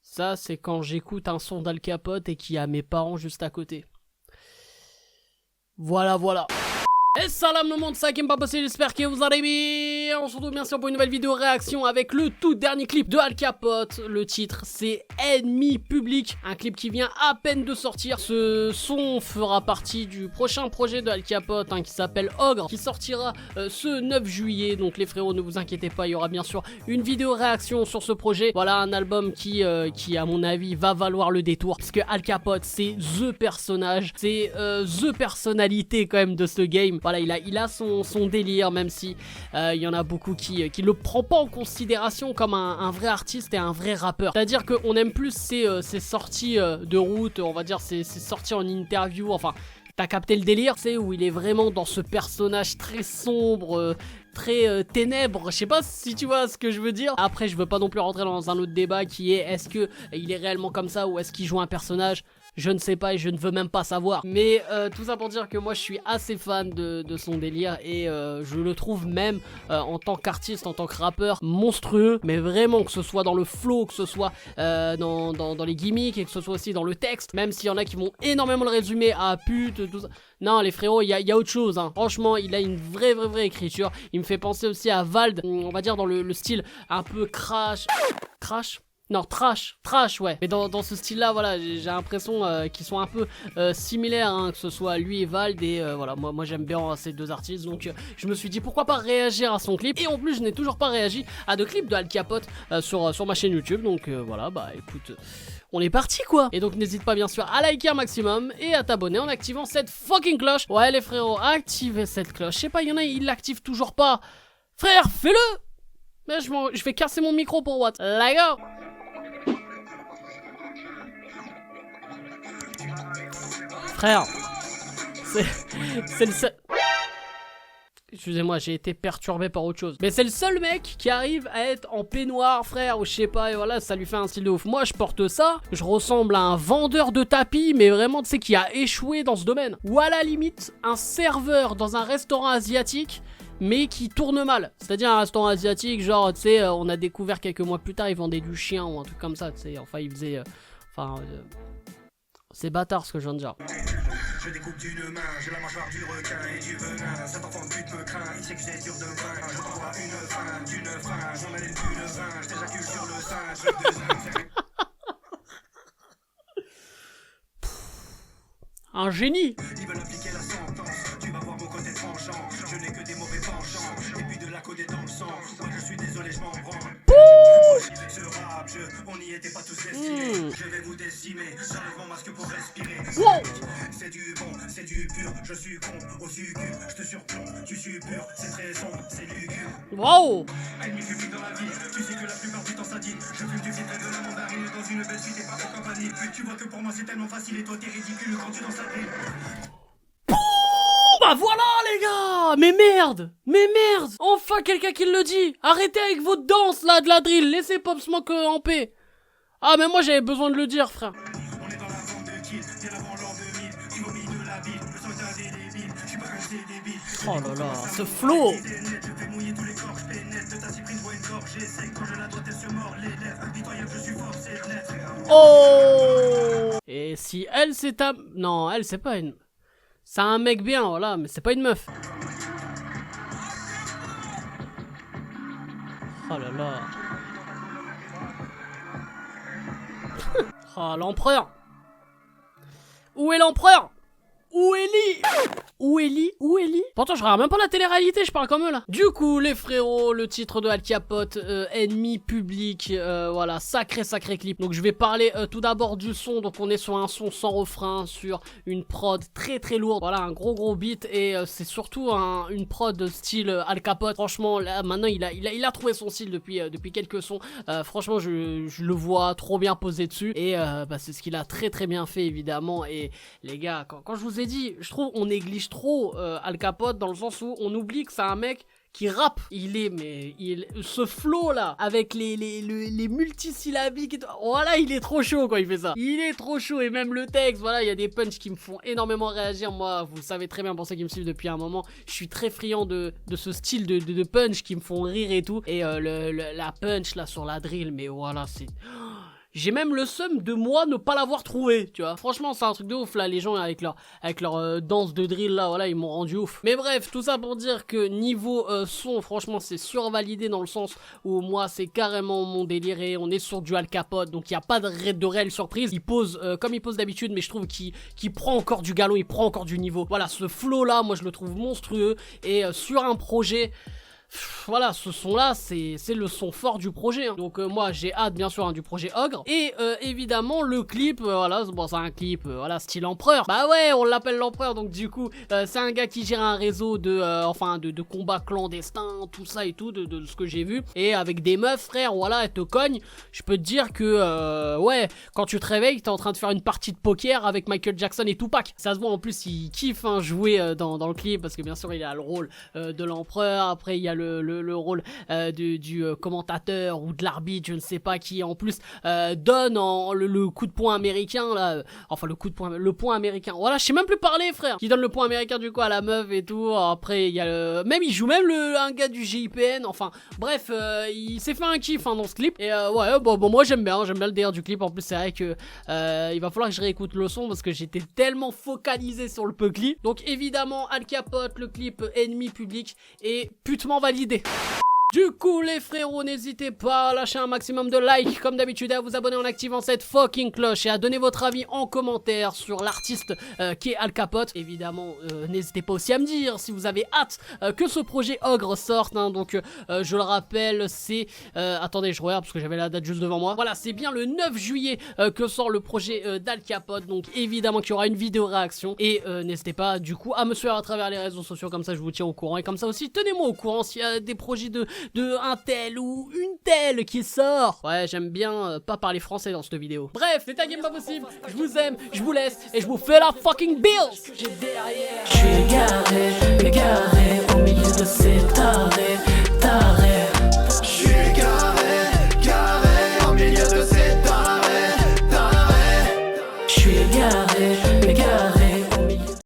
Ça, c'est quand j'écoute un son d'Al Capote et qu'il y a mes parents juste à côté. Voilà. Et salam le monde, ça qui me pas passé, j'espère que vous allez bien. On se retrouve bien sûr pour une nouvelle vidéo réaction avec le tout dernier clip de Al Capote. Le titre c'est Ennemi Public, un clip qui vient à peine de sortir. Ce son fera partie du prochain projet de Al Capote qui s'appelle Ogre, qui sortira ce 9 juillet. Donc les frérots, ne vous inquiétez pas, il y aura bien sûr une vidéo réaction sur ce projet. Voilà un album qui à mon avis va valoir le détour, parce que Al Capote c'est THE personnage, c'est THE personnalité quand même de ce game. Voilà, il a son délire, même si il y en a beaucoup qui le prend pas en considération comme un vrai artiste et un vrai rappeur. C'est-à-dire qu'on aime plus ses sorties de route, on va dire ses sorties en interview, enfin, t'as capté le délire, c'est où il est vraiment dans ce personnage très sombre, très ténèbres, je sais pas si tu vois ce que je veux dire. Après, je veux pas non plus rentrer dans un autre débat qui est est-ce que il est réellement comme ça ou est-ce qu'il joue un personnage. Je ne sais pas et je ne veux même pas savoir. Mais tout ça pour dire que moi je suis assez fan de son délire. Et je le trouve même en tant qu'artiste, en tant que rappeur, monstrueux. Mais vraiment, que ce soit dans le flow, que ce soit dans les gimmicks, et que ce soit aussi dans le texte. Même s'il y en a qui vont énormément le résumer à pute, tout ça. Non les frérots, il y a autre chose Franchement, il a une vraie écriture. Il me fait penser aussi à Vald, on va dire dans le style un peu crash. Non, trash, ouais. Mais dans ce style-là, voilà, j'ai l'impression qu'ils sont un peu similaires, que ce soit lui et Vald. Et voilà, moi j'aime bien ces deux artistes. Donc je me suis dit pourquoi pas réagir à son clip. Et en plus, je n'ai toujours pas réagi à de clips de Al Capote sur ma chaîne YouTube. Donc voilà, bah écoute, on est parti quoi. Et donc n'hésite pas bien sûr à liker un maximum et à t'abonner en activant cette fucking cloche. Ouais les frérots, activez cette cloche. Je sais pas, il y en a, ils l'activent toujours pas. Frère, fais-le. Mais je vais casser mon micro pour what. Let's go. Frère, c'est le seul... Excusez-moi, j'ai été perturbé par autre chose. Mais c'est le seul mec qui arrive à être en peignoir, frère, ou je sais pas, et voilà, ça lui fait un style de ouf. Moi, je porte ça, je ressemble à un vendeur de tapis, mais vraiment, tu sais, qui a échoué dans ce domaine. Ou à la limite, un serveur dans un restaurant asiatique, mais qui tourne mal. C'est-à-dire un restaurant asiatique, genre, tu sais, on a découvert quelques mois plus tard, ils vendaient du chien ou un truc comme ça, tu sais, enfin, ils faisaient... c'est bâtard ce que je viens de dire. Je découpe d'une main, j'ai la mâchoire du requin et du venin. Cet enfant de pute me craint, il sait que j'ai dur de vin. Je t'envoie une fin, d'une fin, j'en ai plus de vin. Je t'éjacule sur le sein, je te un génie. Ils veulent appliquer la sentence, tu vas voir mon côté tranchant. Je n'ai que des mauvais penchants, et puis de la coder dans le sang. Moi je suis désolé, je m'en branle. Ce rap, on n'y était pas tous destinés. Je vais vous décimer, j'enlève mon masque pour respirer. C'est du bon, c'est du pur, je succombe au succube. Je te surplombe, tu suppures, c'est très sombre, c'est lugubre. Wow. Ennemi public dans la vie, tu sais que la plupart du temps ça dit. Je fume du filtre de la mandarine dans une belle suite et pas en compagnie. Tu vois que pour moi c'est tellement facile et toi t'es ridicule quand tu danses la grille. Bah voilà les gars. Mais merde. Enfin quelqu'un qui le dit. Arrêtez avec votre danse là de la drill. Laissez Pop Smoke en paix. Ah mais moi j'avais besoin de le dire frère. On est dans la vente de kills, bien avant l'an 2000. Tu vomis de la ville, le sang est un débile. Je suis pas un débile. Oh là là, ce flow. Je fais mouiller tous les corps, je pénètre de ta cyprine, vois une gorge. J'essaie quand je la dois, elle se mord les lèvres. Impitoyable, je suis fort, c'est net. Oh. Et si elle c'est ta... Non, elle c'est pas une... C'est un mec bien, voilà, mais c'est pas une meuf. Oh là là. Oh, l'empereur. Où est l'empereur? Où est Lee? Où est Lee? Pourtant je regarde même pas la télé-réalité, je parle comme eux là. Du coup les frérots, le titre de Al Capote, Ennemi Public, voilà, sacré clip. Donc je vais parler tout d'abord du son. Donc on est sur un son sans refrain, sur une prod très lourde. Voilà, un gros beat et c'est surtout une prod style Al Capote. Franchement là maintenant il a trouvé son style depuis quelques sons. Franchement je le vois trop bien posé dessus. Et bah, c'est ce qu'il a très bien fait évidemment. Et les gars, quand je vous ai dit, je trouve on néglige trop Al Capote dans le sens où on oublie que c'est un mec qui rappe. Ce flow là, avec les multisyllabiques et tout. Voilà, il est trop chaud quand il fait ça. Il est trop chaud et même le texte, voilà, il y a des punchs qui me font énormément réagir. Moi, vous le savez très bien pour ceux qui me suivent depuis un moment, je suis très friand de ce style de punch qui me font rire et tout. Et la punch là sur la drill, mais voilà, c'est... J'ai même le seum de moi ne pas l'avoir trouvé, tu vois. Franchement, c'est un truc de ouf là, les gens avec leur danse de drill là, voilà, ils m'ont rendu ouf. Mais bref, tout ça pour dire que niveau son, franchement, c'est survalidé dans le sens où moi, c'est carrément mon délire et on est sur du Al Capote, donc il n'y a pas de réelle surprise. Il pose comme il pose d'habitude, mais je trouve qu'il prend encore du galon, il prend encore du niveau. Voilà, ce flow là, moi je le trouve monstrueux et sur un projet... Voilà, ce son là c'est le son fort du projet hein. Donc moi j'ai hâte bien sûr hein, du projet Ogre. Et évidemment le clip, voilà, bon, c'est un clip voilà, style empereur. Bah ouais, on l'appelle l'empereur, donc du coup c'est un gars qui gère un réseau de combats clandestins, tout ça et tout, de ce que j'ai vu. Et avec des meufs frère, voilà, elles te cognent. Je peux te dire que ouais, quand tu te réveilles, t'es en train de faire une partie de poker avec Michael Jackson et Tupac. Ça se voit en plus, il kiffe hein, jouer dans le clip, parce que bien sûr il a le rôle de l'empereur. Après il y a le rôle du commentateur ou de l'arbitre, je ne sais pas, qui en plus donne le coup de poing américain là, enfin le point américain, voilà, je sais même plus parler frère, qui donne le point américain du coup à la meuf et tout. Après il y a il joue même un gars du GIPN, enfin bref, il s'est fait un kiff hein, dans ce clip. Et ouais, bon moi j'aime bien le délire du clip. En plus c'est vrai que il va falloir que je réécoute le son parce que j'étais tellement focalisé sur le peu clip. Donc évidemment Al Capote, le clip Ennemi Public est putement validé. Du coup les frérots, n'hésitez pas à lâcher un maximum de likes comme d'habitude, à vous abonner en activant cette fucking cloche et à donner votre avis en commentaire sur l'artiste qui est Al Capote. Évidemment n'hésitez pas aussi à me dire si vous avez hâte que ce projet Ogre sorte hein. Donc je le rappelle, c'est attendez, je regarde parce que j'avais la date juste devant moi. Voilà, c'est bien le 9 juillet que sort le projet d'Al Capote. Donc évidemment qu'il y aura une vidéo réaction. Et n'hésitez pas du coup à me suivre à travers les réseaux sociaux, comme ça je vous tiens au courant. Et comme ça aussi tenez-moi au courant s'il y a des projets de un tel ou une telle qui sort. Ouais, j'aime bien pas parler français dans cette vidéo. Bref, c'était un game pas possible. Je vous aime, je vous laisse et je vous fais la fucking bill. Je suis le gars